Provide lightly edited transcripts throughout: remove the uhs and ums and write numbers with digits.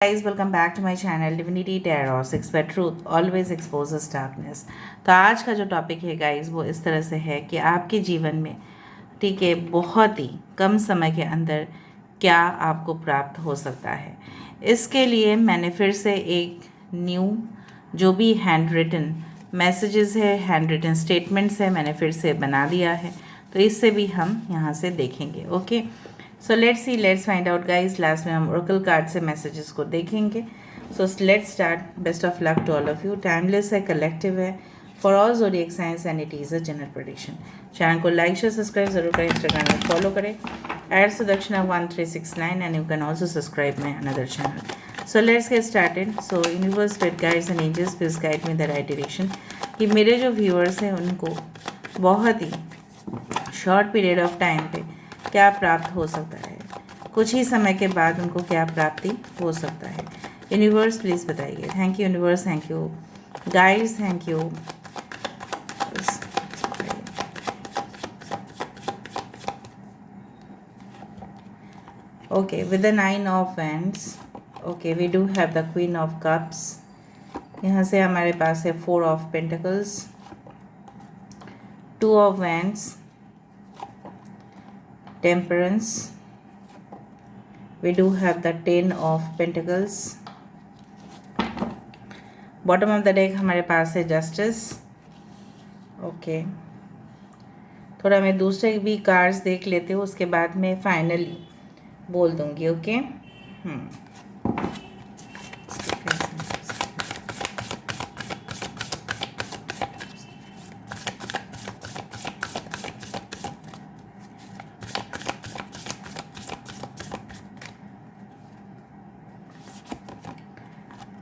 Guys, welcome back to my channel Divinity Tarot 6 where truth always exposes darkness। तो आज का जो topic है गाइस वो इस तरह से है कि आपके जीवन में ठीक है बहुत ही कम समय के अंदर क्या आपको प्राप्त हो सकता है। इसके लिए मैंने फिर से एक न्यू जो भी हैंड रिटन मैसेजेस है, हैंड रिटन स्टेटमेंट्स है, मैंने फिर से बना दिया है, तो इससे भी हम यहाँ से देखेंगे। Okay, so let's find out guys. Last में हम ओरेकल कार्ड से मैसेजेस को देखेंगे। So let's start. Best of luck to all of you. Timeless है, कलेक्टिव है, for all zodiac science and it is a general prediction. Channel को like share subscribe जरूर करें, इंस्टाग्राम में फॉलो करें at Sudakshina 1369 and you can also subscribe my another channel. So let's get started. So universe, spirit guides and angels please guide me the right direction कि मेरे जो viewers हैं उनको बहुत ही शॉर्ट पीरियड ऑफ टाइम पे क्या प्राप्त हो सकता है, कुछ ही समय के बाद उनको क्या प्राप्ति हो सकता है। यूनिवर्स प्लीज़ बताइए। Thank you universe, thank you guides, thank you. Okay, with the 9 of wands, okay we do have the queen of cups. यहाँ से हमारे पास है 4 of pentacles, 2 of wands, temperance, we do have the 10 of pentacles, bottom of the deck हमारे पास है justice। Okay, थोड़ा मैं दूसरे भी कार्ड्स देख लेती हूँ, उसके बाद मैं फाइनली बोल दूँगी। Okay,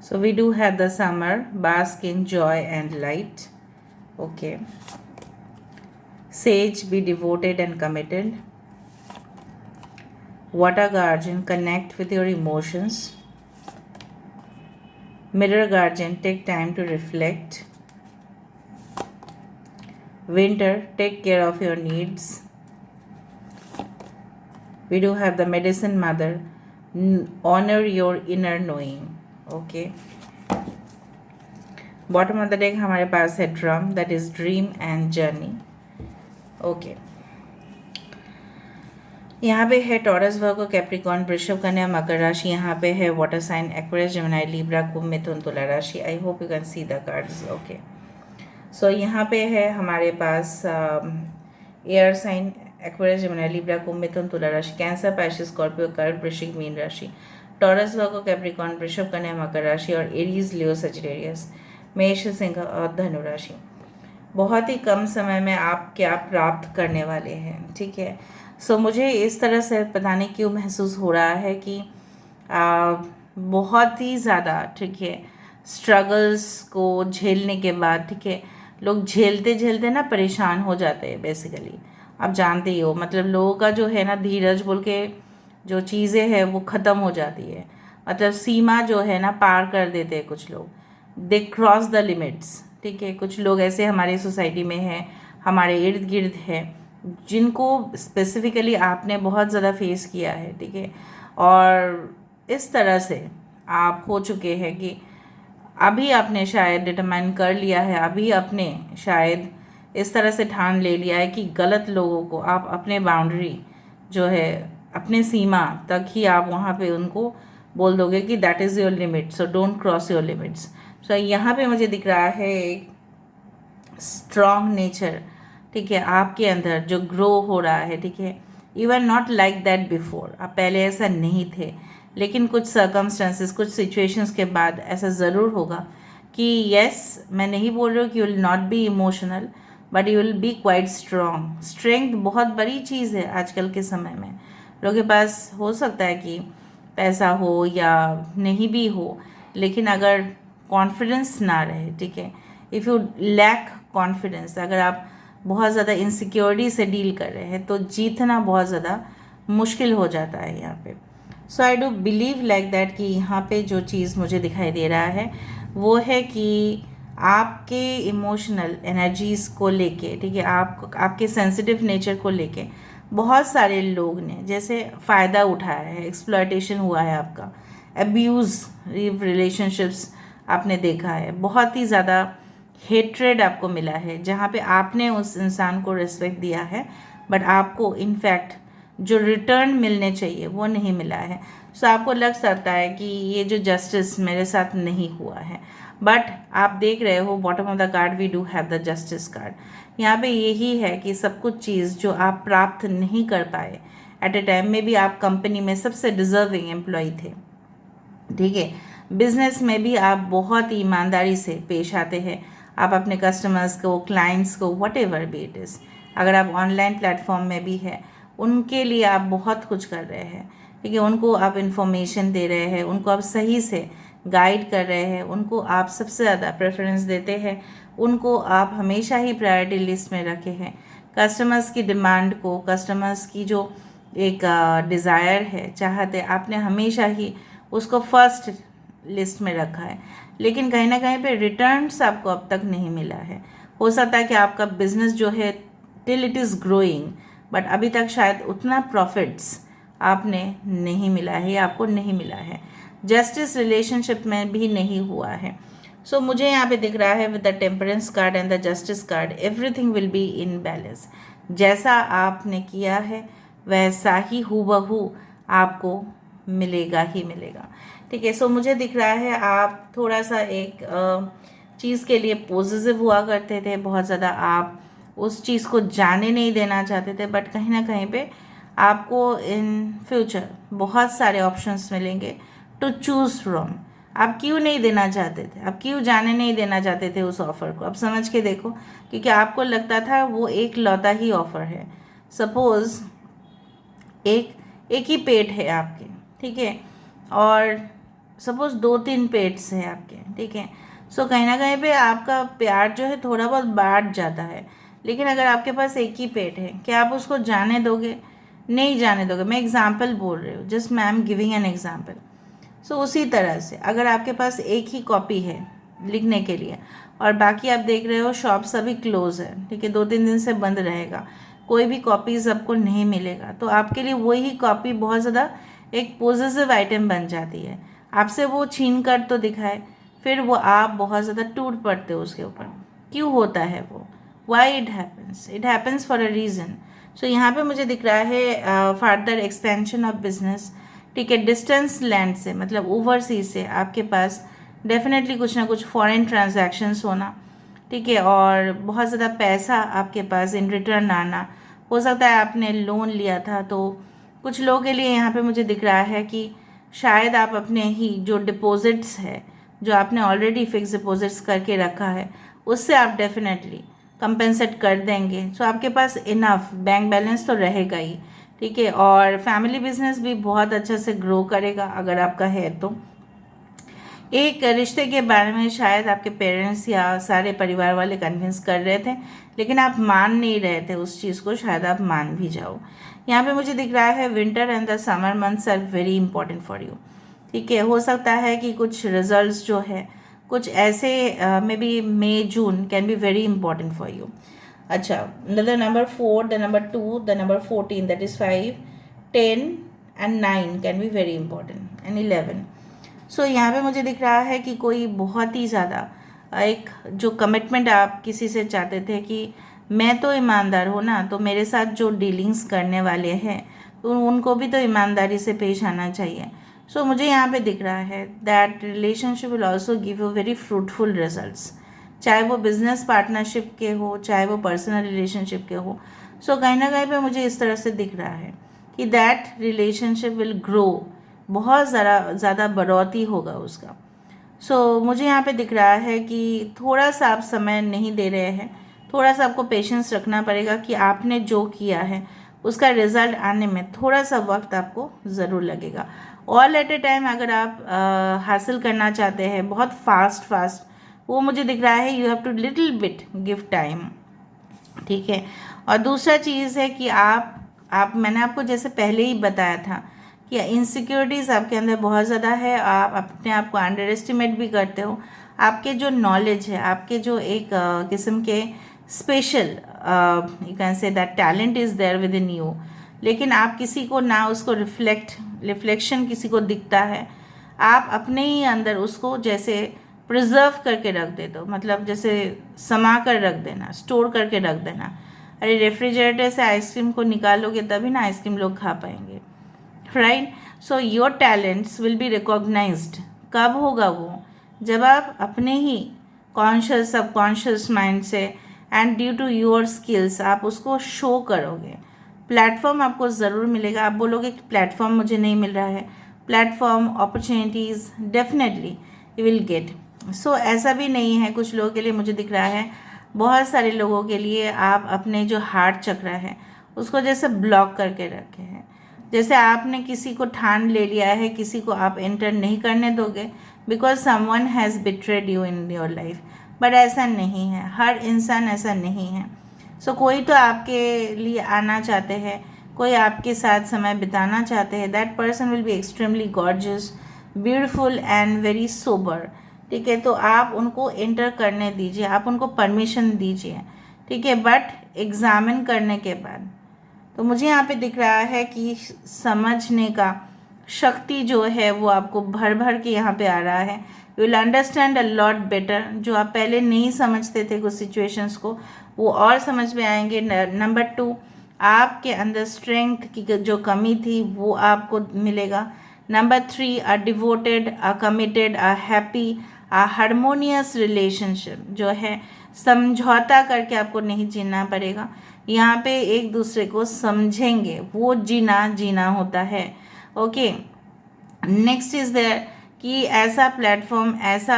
So we do have the summer, bask in joy and light. Okay. Sage, be devoted and committed. Water guardian, connect with your emotions. Mirror guardian, take time to reflect. Winter, take care of your needs. We do have the medicine mother, honor your inner knowing. Okay, bottom of the deck हमारे पास है drum, that is dream and journey. Okay, यहाँ पे है taurus, वर्गो, Capricorn, वृषभ, कन्या, मकर राशि। यहाँ पे है water sign, Aquarius, Gemini, Libra, Kumbh, Mithun, Tula राशि। I hope you can see the cards. Okay, so यहाँ पे है हमारे पास air sign, Aquarius, Gemini, Libra, Kumbh, Mithun, Tula राशि, कैंसर, पाइसेस, स्कॉर्पियो, कर्क, वृश्चिक, मीन राशि, टॉरस, वर्गो, कैप्रिकॉर्न, वृषभ, कन्या, मकर राशि और एरीज, लियो, सजिटेरियस, मेष, सिंह और धनु राशि। बहुत ही कम समय में आप क्या प्राप्त करने वाले हैं, ठीक है। सो मुझे इस तरह से पता नहीं क्यों महसूस हो रहा है कि बहुत ही ज़्यादा, ठीक है, स्ट्रगल्स को झेलने के बाद, ठीक है, लोग झेलते झेलते ना परेशान हो जाते हैं बेसिकली। आप जानते ही हो, मतलब लोगों का जो है ना धीरज बोल के जो चीज़ें हैं वो ख़त्म हो जाती है, मतलब सीमा जो है ना पार कर देते हैं कुछ लोग, दे क्रॉस द लिमिट्स, ठीक है। कुछ लोग ऐसे हमारी सोसाइटी में हैं, हमारे इर्द गिर्द है, जिनको स्पेसिफिकली आपने बहुत ज़्यादा फेस किया है, ठीक है। और इस तरह से आप हो चुके हैं कि अभी आपने शायद डिटरमाइन कर लिया है, अभी आपने शायद इस तरह से ठान ले लिया है कि गलत लोगों को आप अपने बाउंड्री जो है, अपने सीमा तक ही आप वहाँ पे उनको बोल दोगे कि that is your limit, so don't cross your limits. So यहाँ पे मुझे दिख रहा है एक स्ट्रॉन्ग नेचर, ठीक है, आपके अंदर जो ग्रो हो रहा है, ठीक है। You are not like that before, आप पहले ऐसा नहीं थे, लेकिन कुछ सर्कमस्टेंसेस, कुछ सिचुएशंस के बाद ऐसा ज़रूर होगा कि यस, मैं नहीं बोल रही हूँ कि you will not be emotional, but you will be quite strong. Strength बहुत बड़ी चीज़ है आजकल के समय में। लोगों के पास हो सकता है कि पैसा हो या नहीं भी हो, लेकिन अगर कॉन्फिडेंस ना रहे, ठीक है, इफ़ यू लैक कॉन्फिडेंस, अगर आप बहुत ज़्यादा इनसिक्योरिटी से डील कर रहे हैं तो जीतना बहुत ज़्यादा मुश्किल हो जाता है यहाँ पे। So I do believe like that कि यहाँ पे जो चीज़ मुझे दिखाई दे रहा है वो है कि आपके इमोशनल एनर्जीज़ को लेके, ठीक है, आपके सेंसिटिव नेचर को लेके बहुत सारे लोग ने जैसे फ़ायदा उठाया है, एक्सप्लॉयटेशन हुआ है आपका, अब्यूज़िव रिलेशनशिप्स आपने देखा है, बहुत ही ज़्यादा हेट्रेड आपको मिला है, जहाँ पे आपने उस इंसान को रिस्पेक्ट दिया है बट आपको इनफैक्ट जो रिटर्न मिलने चाहिए वो नहीं मिला है। सो आपको लग सकता है कि ये जो जस्टिस मेरे साथ नहीं हुआ है, बट आप देख रहे हो bottom of the card we do have the justice card. यहाँ पे यही है कि सब कुछ चीज़ जो आप प्राप्त नहीं कर पाए एट ए टाइम में भी, आप कंपनी में सबसे डिजर्विंग एम्प्लॉय थे, ठीक है। बिजनेस में भी आप बहुत ही ईमानदारी से पेश आते हैं, आप अपने कस्टमर्स को, क्लाइंट्स को, what ever be it is. अगर आप ऑनलाइन प्लेटफॉर्म में भी है, उनके लिए आप बहुत कुछ कर रहे हैं, ठीक है। उनको आप इन्फॉर्मेशन दे रहे हैं, उनको आप सही से गाइड कर रहे हैं, उनको आप सबसे ज़्यादा प्रेफरेंस देते हैं, उनको आप हमेशा ही प्रायोरिटी लिस्ट में रखे हैं। कस्टमर्स की डिमांड को, कस्टमर्स की जो एक डिज़ायर है, चाहते, आपने हमेशा ही उसको फर्स्ट लिस्ट में रखा है। लेकिन कहीं ना कहीं पे रिटर्न्स आपको अब तक नहीं मिला है। हो सकता है कि आपका बिजनेस जो है till it is growing, but अभी तक शायद उतना प्रॉफिट्स आपने नहीं मिला है या आपको नहीं मिला है। जस्टिस रिलेशनशिप में भी नहीं हुआ है। सो मुझे यहाँ पे दिख रहा है with the temperance card and the justice card, everything will be in balance. जैसा आपने किया है वैसा ही हूबहू आपको मिलेगा ही मिलेगा, ठीक है। सो मुझे दिख रहा है आप थोड़ा सा एक चीज़ के लिए पॉजिटिव हुआ करते थे, बहुत ज़्यादा आप उस चीज़ को जाने नहीं देना चाहते थे, बट कहीं ना कहीं पे आपको इन फ्यूचर बहुत सारे ऑप्शंस मिलेंगे टू चूज़ फ्रॉम। आप क्यों नहीं देना चाहते थे, आप क्यों जाने नहीं देना चाहते थे उस ऑफ़र को, आप समझ के देखो, क्योंकि आपको लगता था वो एक लौता ही ऑफ़र है। सपोज़ एक ही पेट है आपके, ठीक है, और सपोज़ 2-3 पेट्स हैं आपके, ठीक है। सो कहीं ना कहीं पे आपका प्यार जो है थोड़ा बहुत बांट जाता है। लेकिन अगर आपके पास एक ही पेट है, क्या आप उसको जाने दोगे? नहीं जाने दोगे। मैं एग्जाम्पल बोल रही हूँ, just I am giving an example. So उसी तरह से अगर आपके पास एक ही कॉपी है लिखने के लिए और बाकी आप देख रहे हो शॉप सभी क्लोज है, ठीक है, 2-3 दिन से बंद रहेगा, कोई भी कॉपीज़ आपको नहीं मिलेगा, तो आपके लिए वही कॉपी बहुत ज़्यादा एक पॉजिटिव आइटम बन जाती है। आपसे वो छीन कर तो दिखाए, फिर वो आप बहुत ज़्यादा टूट पड़ते हो उसके ऊपर। क्यों होता है वो? Why it happens for a reason. So यहाँ पे मुझे दिख रहा है फर्दर एक्सपेंशन ऑफ बिजनेस, ठीक है, डिस्टेंस लैंड से, मतलब ओवरसीज से आपके पास डेफिनेटली कुछ ना कुछ फॉरेन ट्रांजैक्शंस होना, ठीक है, और बहुत ज़्यादा पैसा आपके पास इन रिटर्न आना। हो सकता है आपने लोन लिया था, तो कुछ लोगों के लिए यहाँ पे मुझे दिख रहा है कि शायद आप अपने ही जो डिपॉजिट्स है, जो आपने ऑलरेडी फिक्स डिपॉजिट्स करके रखा है, उससे आप डेफिनेटली कंपेंसेट कर देंगे। सो आपके पास इनफ बैंक बैलेंस तो रहेगा ही, ठीक है, और फैमिली बिजनेस भी बहुत अच्छे से ग्रो करेगा अगर आपका है तो। एक रिश्ते के बारे में शायद आपके पेरेंट्स या सारे परिवार वाले कन्विंस कर रहे थे, लेकिन आप मान नहीं रहे थे उस चीज़ को, शायद आप मान भी जाओ। यहाँ पे मुझे दिख रहा है winter and the summer months are very important for you, ठीक है। हो सकता है कि कुछ रिजल्ट्स जो है कुछ ऐसे may be May June can be very important for you. अच्छा, the number 4, the number 2, the number 14, that is 5, 10 and 9 can be very important and 11। So यहाँ पे मुझे दिख रहा है कि कोई बहुत ही ज़्यादा एक जो कमिटमेंट आप किसी से चाहते थे कि मैं तो ईमानदार हूँ ना, तो मेरे साथ जो डीलिंग्स करने वाले हैं तो उनको भी तो ईमानदारी से पेश आना चाहिए। सो मुझे यहाँ पे दिख रहा है that relationship will also give you very fruitful results, चाहे वो बिजनेस पार्टनरशिप के हो, चाहे वो पर्सनल रिलेशनशिप के हो। सो कहीं ना कहीं पे मुझे इस तरह से दिख रहा है कि दैट रिलेशनशिप विल ग्रो, बहुत ज़्यादा बढ़ोतरी होगा उसका। सो मुझे यहाँ पे दिख रहा है कि थोड़ा सा आप समय नहीं दे रहे हैं, थोड़ा सा आपको पेशेंस रखना पड़ेगा कि आपने जो किया है उसका रिज़ल्ट आने में थोड़ा सा वक्त आपको ज़रूर लगेगा। ऑल एट ए टाइम अगर आप हासिल करना चाहते हैं बहुत फास्ट, वो मुझे दिख रहा है you have to little bit give time, ठीक है। और दूसरा चीज़ है कि आप मैंने आपको जैसे पहले ही बताया था कि इनसिक्योरिटीज़ आपके अंदर बहुत ज़्यादा है, आप अपने आप को अंडर एस्टिमेट भी करते हो। आपके जो नॉलेज है, आपके जो एक किस्म के special you can say that talent is there within you, लेकिन आप किसी को ना उसको रिफ्लेक्शन किसी को दिखता है, आप अपने ही अंदर उसको जैसे प्रिजर्व करके रख दे दो, मतलब जैसे समा कर रख देना, स्टोर करके रख देना। अरे रेफ्रिजरेटर से आइसक्रीम को निकालोगे तभी ना आइसक्रीम लोग खा पाएंगे, right? So your talents will be recognised. कब होगा वो? जब आप अपने ही कॉन्शियस सबकॉन्शियस माइंड से and due to your skills आप उसको शो करोगे। प्लेटफॉर्म आपको ज़रूर मिलेगा। आप बोलोगे कि प्लेटफॉर्म मुझे नहीं मिल रहा है, platform opportunities definitely you will get. So ऐसा भी नहीं है, कुछ लोगों के लिए मुझे दिख रहा है, बहुत सारे लोगों के लिए आप अपने जो हार्ट चक्र है उसको जैसे ब्लॉक करके रखे हैं। जैसे आपने किसी को ठान ले लिया है, किसी को आप एंटर नहीं करने दोगे because someone has betrayed you in your life. But ऐसा नहीं है, हर इंसान ऐसा नहीं है। सो कोई तो आपके लिए आना चाहते हैं, कोई आपके साथ समय बिताना चाहते हैं। That person will be extremely gorgeous, beautiful and very sober. ठीक है, तो आप उनको एंटर करने दीजिए, आप उनको परमिशन दीजिए, ठीक है, बट एग्जामिन करने के बाद। तो मुझे यहाँ पे दिख रहा है कि समझने का शक्ति जो है वो आपको भर भर के यहाँ पे आ रहा है। You will understand a lot better. जो आप पहले नहीं समझते थे कुछ सिचुएशंस को, वो और समझ में आएंगे। नंबर 2, आपके अंदर स्ट्रेंथ की जो कमी थी वो आपको मिलेगा। Number 3, a devoted, a committed, a happy, a harmonious relationship जो है, समझौता करके आपको नहीं जीना पड़ेगा। यहाँ पे एक दूसरे को समझेंगे, वो जीना होता है। ओके, नेक्स्ट इज़ देयर कि ऐसा प्लेटफॉर्म, ऐसा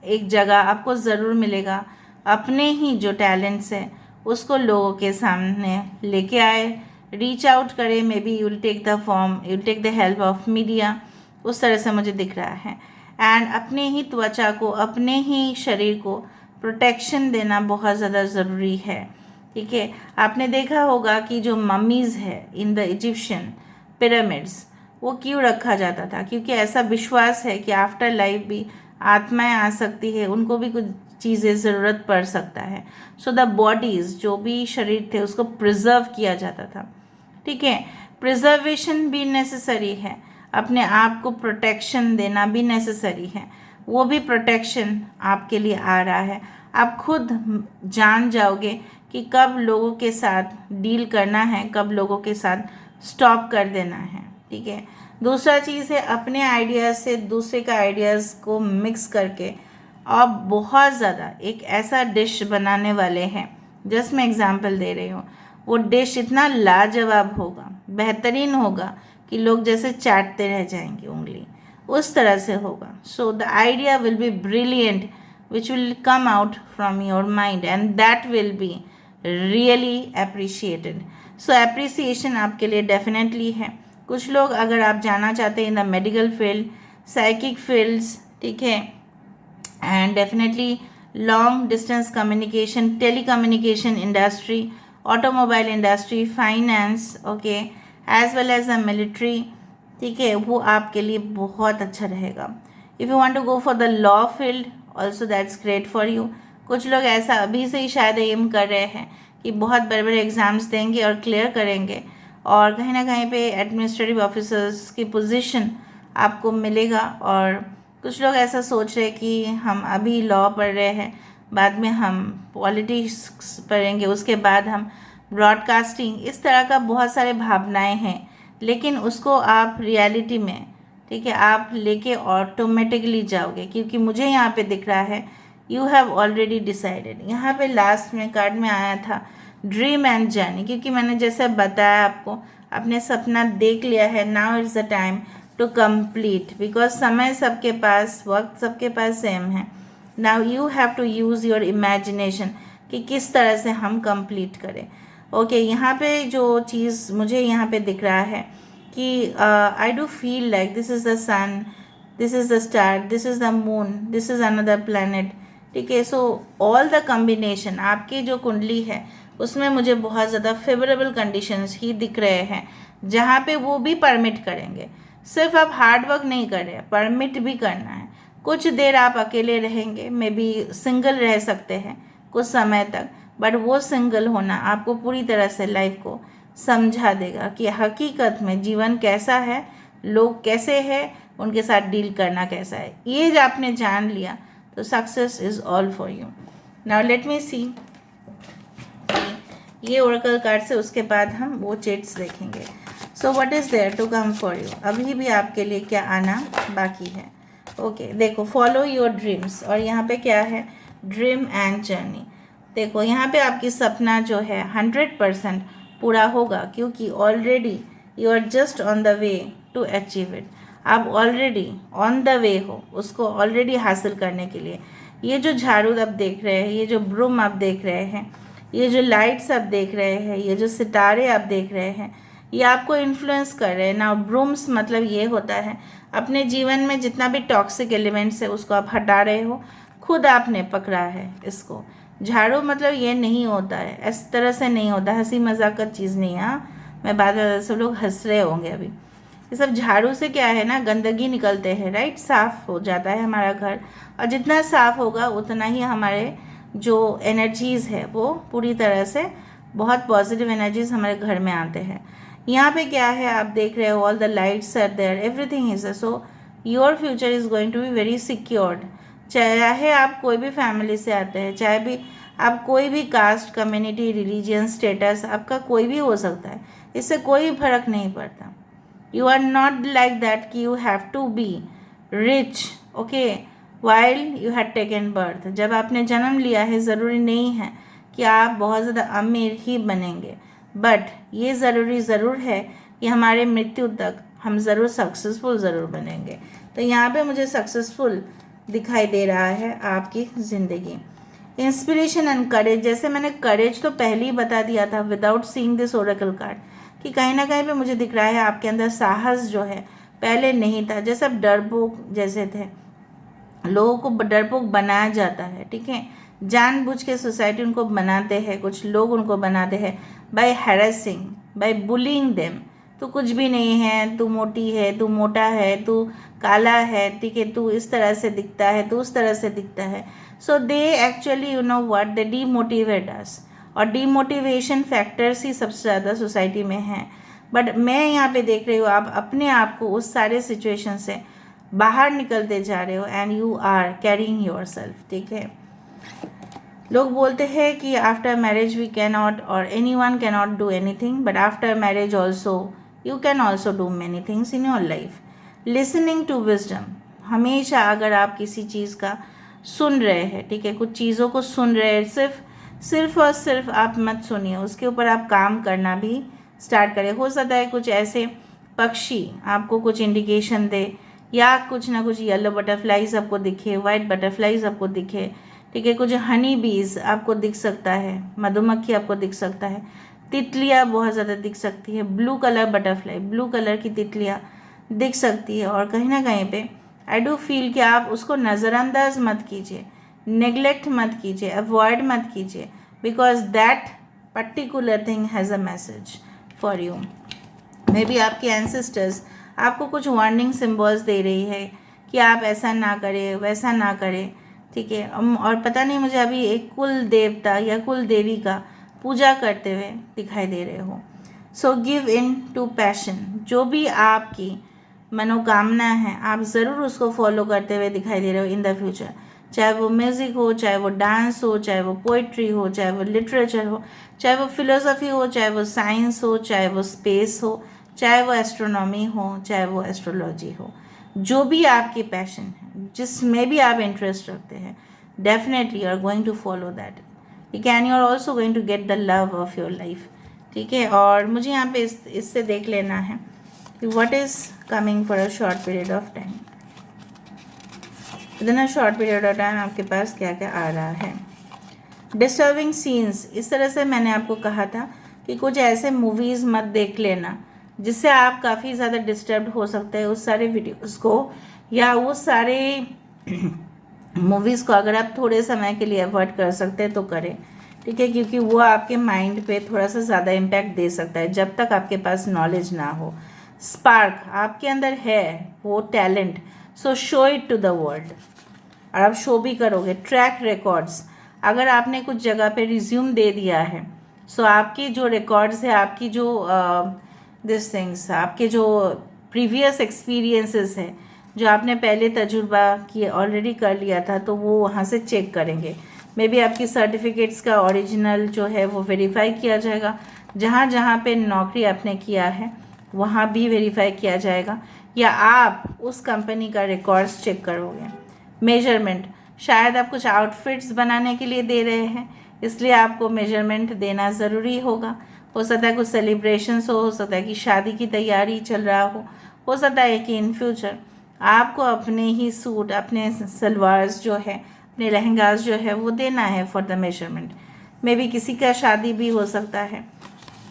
एक जगह आपको ज़रूर मिलेगा। अपने ही जो टैलेंट्स है उसको लोगों के सामने लेके आए, रीच आउट करें। Maybe you will take the form, you will take the help of media, उस तरह से मुझे दिख रहा है। एंड अपने ही त्वचा को, अपने ही शरीर को प्रोटेक्शन देना बहुत ज़्यादा ज़रूरी है। ठीक है, आपने देखा होगा कि जो मम्मीज़ है इन द इजिप्शियन पिरामिड्स, वो क्यों रखा जाता था? क्योंकि ऐसा विश्वास है कि आफ्टर लाइफ भी आत्माएं आ सकती है, उनको भी कुछ चीज़ें ज़रूरत पड़ सकता है। सो द बॉडीज़, जो भी शरीर थे उसको प्रिजर्व किया जाता था। ठीक है, प्रिजर्वेशन भी नेसेसरी है, अपने आप को प्रोटेक्शन देना भी नेसेसरी है। वो भी प्रोटेक्शन आपके लिए आ रहा है। आप खुद जान जाओगे कि कब लोगों के साथ डील करना है, कब लोगों के साथ स्टॉप कर देना है। ठीक है, दूसरा चीज़ है अपने आइडियाज़ से दूसरे का आइडियाज़ को मिक्स करके आप बहुत ज़्यादा एक ऐसा डिश बनाने वाले हैं। जस्ट मैं एग्जांपल दे रही हूँ, वो डिश इतना लाजवाब होगा, बेहतरीन होगा कि लोग जैसे चाटते रह जाएंगे उंगली, उस तरह से होगा। So the idea will be brilliant which will come out from your mind and that will be really appreciated. So appreciation आपके लिए डेफिनेटली है। कुछ लोग, अगर आप जाना चाहते हैं in the medical field, psychic fields, ठीक है, and definitely long distance communication, telecommunication industry, automobile industry, finance, okay, as well as the military, ठीक है, वो आपके लिए बहुत अच्छा रहेगा। If you want to go for the law field also that's great for you. कुछ लोग ऐसा अभी से ही शायद एम कर रहे हैं कि बहुत बड़े बड़े एग्ज़ाम्स देंगे और क्लियर करेंगे और कहीं ना कहीं पे एडमिनिस्ट्रेटिव ऑफिसर्स की पोजीशन आपको मिलेगा। और कुछ लोग ऐसा सोच रहे कि हम अभी लॉ पढ़ रहे हैं, बाद में हम पॉलिटिक्स पढ़ेंगे, उसके बाद हम ब्रॉडकास्टिंग, इस तरह का बहुत सारे भावनाएं हैं। लेकिन उसको आप रियलिटी में, ठीक है, आप लेके ऑटोमेटिकली जाओगे, क्योंकि मुझे यहाँ पे दिख रहा है यू हैव ऑलरेडी डिसाइडेड। यहाँ पे लास्ट में कार्ड में आया था ड्रीम एंड जर्नी, क्योंकि मैंने जैसे बताया आपको, अपने सपना देख लिया है। Now it's the time to complete, because समय सबके पास, वक्त सबके पास सेम है। Now you have to use your imagination कि किस तरह से हम कंप्लीट करें। ओके, यहाँ पे जो चीज़ मुझे यहाँ पे दिख रहा है कि I do feel like this is the sun, this is the star, this is the moon, this is another planet. ठीक है, सो ऑल द कम्बिनेशन आपकी जो कुंडली है उसमें मुझे बहुत ज़्यादा फेवरेबल कंडीशंस ही दिख रहे हैं, जहाँ पे वो भी परमिट करेंगे। सिर्फ आप हार्ड वर्क नहीं कर रहे, परमिट भी करना है। कुछ देर आप अकेले रहेंगे, मे बी सिंगल रह सकते हैं कुछ समय तक, बट वो सिंगल होना आपको पूरी तरह से लाइफ को समझा देगा कि हकीकत में जीवन कैसा है, लोग कैसे हैं, उनके साथ डील करना कैसा है, ये जब आपने जान लिया तो success is all for you. Now let me see, ये ओरेकल कार्ड से उसके बाद हम वो चिट्स देखेंगे। So what is there to come for you, अभी भी आपके लिए क्या आना बाकी है। ओके देखो, फॉलो योर ड्रीम्स, और यहाँ पे क्या है, ड्रीम एंड जर्नी। देखो यहाँ पे आपकी सपना जो है 100% पूरा होगा, क्योंकि already you are just on the way to achieve it. आप ऑलरेडी ऑन द वे हो उसको ऑलरेडी हासिल करने के लिए। ये जो झाड़ू आप देख रहे हैं, ये जो ब्रूम आप देख रहे हैं, ये जो लाइट्स आप देख रहे हैं, ये जो सितारे आप देख रहे हैं, ये आपको इन्फ्लुएंस कर रहे हैं ना। ब्रूम्स मतलब ये होता है अपने जीवन में जितना भी टॉक्सिक एलिमेंट्स है उसको आप हटा रहे हो, खुद आपने पकड़ा है इसको। झाड़ू मतलब ये नहीं होता है, इस तरह से नहीं होता, हंसी मजाक का चीज़ नहीं है। हाँ, मैं बात सब लोग हंस रहे होंगे अभी। ये सब झाड़ू से क्या है ना, गंदगी निकलते हैं, राइट, साफ़ हो जाता है हमारा घर, और जितना साफ़ होगा उतना ही हमारे जो एनर्जीज़ है वो पूरी तरह से बहुत पॉजिटिव एनर्जीज हमारे घर में आते हैं। यहाँ पे क्या है, आप देख रहे हो all the lights are there, everything is, so your future is going to be very secured. चाहे आप कोई भी फैमिली से आते हैं, चाहे भी आप कोई भी कास्ट, कम्युनिटी, रिलीजियन, स्टेटस आपका कोई भी हो सकता है, इससे कोई फर्क नहीं पड़ता। You are not like that कि you have to be rich, okay, while you had taken birth. जब आपने जन्म लिया है ज़रूरी नहीं है कि आप बहुत ज़्यादा अमीर ही बनेंगे, बट ये ज़रूर है कि हमारे मृत्यु तक हम ज़रूर सक्सेसफुल ज़रूर बनेंगे। तो यहाँ पे मुझे सक्सेसफुल दिखाई दे रहा है आपकी ज़िंदगी। इंस्पिरेशन एंड करेज, जैसे मैंने करेज तो पहले ही बता दिया था without seeing this Oracle card, कि कहीं ना कहीं पे मुझे दिख रहा है आपके अंदर साहस जो है पहले नहीं था। जैसे आप डरपोक जैसे थे, लोगों को डरपोक बनाया जाता है, ठीक है, जानबूझ के सोसाइटी उनको बनाते हैं, कुछ लोग उनको बनाते हैं by harassing, by bullying them. तू कुछ भी नहीं है, तू मोटी है, तू मोटा है, तू काला है, ठीक है, तू इस तरह से दिखता है, तू उस तरह से दिखता है। So they actually you know what, they demotivate us, और डीमोटिवेशन फैक्टर्स ही सबसे ज़्यादा सोसाइटी में हैं। बट मैं यहाँ पे देख रही हूँ आप अपने आप को उस सारे सिचुएशन से बाहर निकलते जा रहे हो, and you are carrying yourself, ठीक है। लोग बोलते हैं कि after marriage we can not, और anyone can not do anything, but after marriage also you can also do many things in your life. Listening to wisdom, हमेशा अगर आप किसी चीज़ का सुन रहे हैं, ठीक है, कुछ चीज़ों को सुन रहे हैं, सिर्फ और सिर्फ आप मत सुनिए, उसके ऊपर आप काम करना भी स्टार्ट करें। हो सकता है कुछ ऐसे पक्षी आपको कुछ इंडिकेशन दे, या कुछ ना कुछ येलो बटरफ्लाइज आपको दिखे, वाइट बटरफ्लाइज आपको दिखे, ठीक है, कुछ हनी बीज आपको दिख सकता है, मधुमक्खी आपको दिख सकता है, तितलियाँ बहुत ज़्यादा दिख सकती है, blue colour butterfly, blue colour की तितलियाँ दिख सकती है। और कहीं ना कहीं पे आई डू फील कि आप उसको नज़रअंदाज मत कीजिए, नेग्लेक्ट मत कीजिए, अवॉइड मत कीजिए, because that particular thing has a message for you. May be आपके एंसेस्टर्स आपको कुछ वार्निंग सिम्बल्स दे रही है कि आप ऐसा ना करें, वैसा ना करें, ठीक है। और पता नहीं, मुझे अभी एक कुल देवता या कुल देवी का पूजा करते हुए दिखाई दे रहे हो। So give in to passion, जो भी आपकी मनोकामना है आप ज़रूर उसको फॉलो करते हुए दिखाई दे रहे हो इन द फ्यूचर। चाहे वो म्यूज़िक हो, चाहे वो डांस हो, चाहे वो पोइट्री हो, चाहे वो लिटरेचर हो, चाहे वो फिलोसफी हो, चाहे वो साइंस हो, चाहे वो स्पेस हो, चाहे वो एस्ट्रोनॉमी हो, चाहे वो एस्ट्रोलॉजी हो, जो भी आपकी पैशन है, जिसमें भी आप इंटरेस्ट रखते हैं, definitely you are going to follow that, ठीक है, and you are also going to get the love of your life, ठीक है। और मुझे यहाँ पे इससे देख लेना है कि what is coming for a short period of time. Within a short period of time आपके पास क्या क्या आ रहा है। डिस्टर्बिंग सीन्स, इस तरह से मैंने आपको कहा था कि कुछ ऐसे मूवीज़ मत देख लेना जिससे आप काफ़ी ज़्यादा डिस्टर्ब हो सकते हैं उस सारे वीडियोज़ को, या वो सारे मूवीज़ को अगर आप थोड़े समय के लिए अवॉइड कर सकते हैं तो करें, ठीक है, क्योंकि वो आपके माइंड पे थोड़ा सा ज़्यादा इम्पैक्ट दे सकता है जब तक आपके पास नॉलेज ना हो। स्पार्क आपके अंदर है, वो talent, so show it to the world, और आप शो भी करोगे। ट्रैक रिकॉर्ड्स, अगर आपने कुछ जगह पे रिज्यूम दे दिया है, सो आपकी जो रिकॉर्ड्स है, आपकी जो दिस थिंग्स, आपके जो प्रीवियस एक्सपीरियंसेस है, जो आपने पहले तजुर्बा किए ऑलरेडी कर लिया था तो वो वहाँ से चेक करेंगे। मे बी आपकी सर्टिफिकेट्स का ओरिजिनल जो है वो वेरीफाई किया जाएगा। जहाँ जहाँ पे नौकरी आपने किया है वहाँ भी वेरीफाई किया जाएगा, या आप उस कंपनी का रिकॉर्ड्स चेक करोगे। मेजरमेंट, शायद आप कुछ आउटफिट्स बनाने के लिए दे रहे हैं, इसलिए आपको मेजरमेंट देना ज़रूरी होगा। हो सकता है कुछ सेलिब्रेशंस हो सकता है कि शादी की तैयारी चल रहा हो सकता है कि इन फ्यूचर आपको अपने ही सूट, अपने सलवार्स जो है, अपने लहंगास जो है वो देना है for the measurement. May be किसी का शादी भी हो सकता है,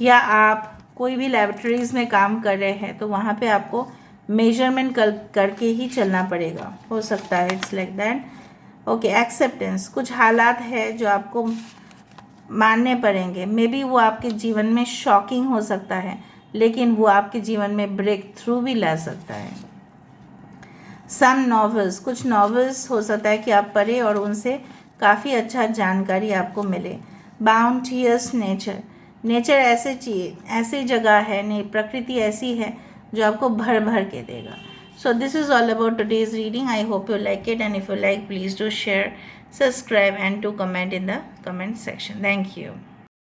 या आप कोई भी लेबोरेटरीज़ में काम कर रहे हैं तो वहाँ पे आपको मेजरमेंट करके ही चलना पड़ेगा, हो सकता है। It's like that. Okay, acceptance, कुछ हालात है जो आपको मानने पड़ेंगे। मे बी वो आपके जीवन में शॉकिंग हो सकता है, लेकिन वो आपके जीवन में ब्रेक थ्रू भी ला सकता है। सम नॉवेल्स, कुछ नॉवेल्स हो सकता है कि आप पढ़ें और उनसे काफ़ी अच्छा जानकारी आपको मिले। बाउंटियस नेचर, नेचर ऐसी जगह है, प्रकृति ऐसी है जो आपको भर भर के देगा। So this is all about today's reading. I hope you like it, and if you like, please do share, subscribe and to comment in the comment section. Thank you.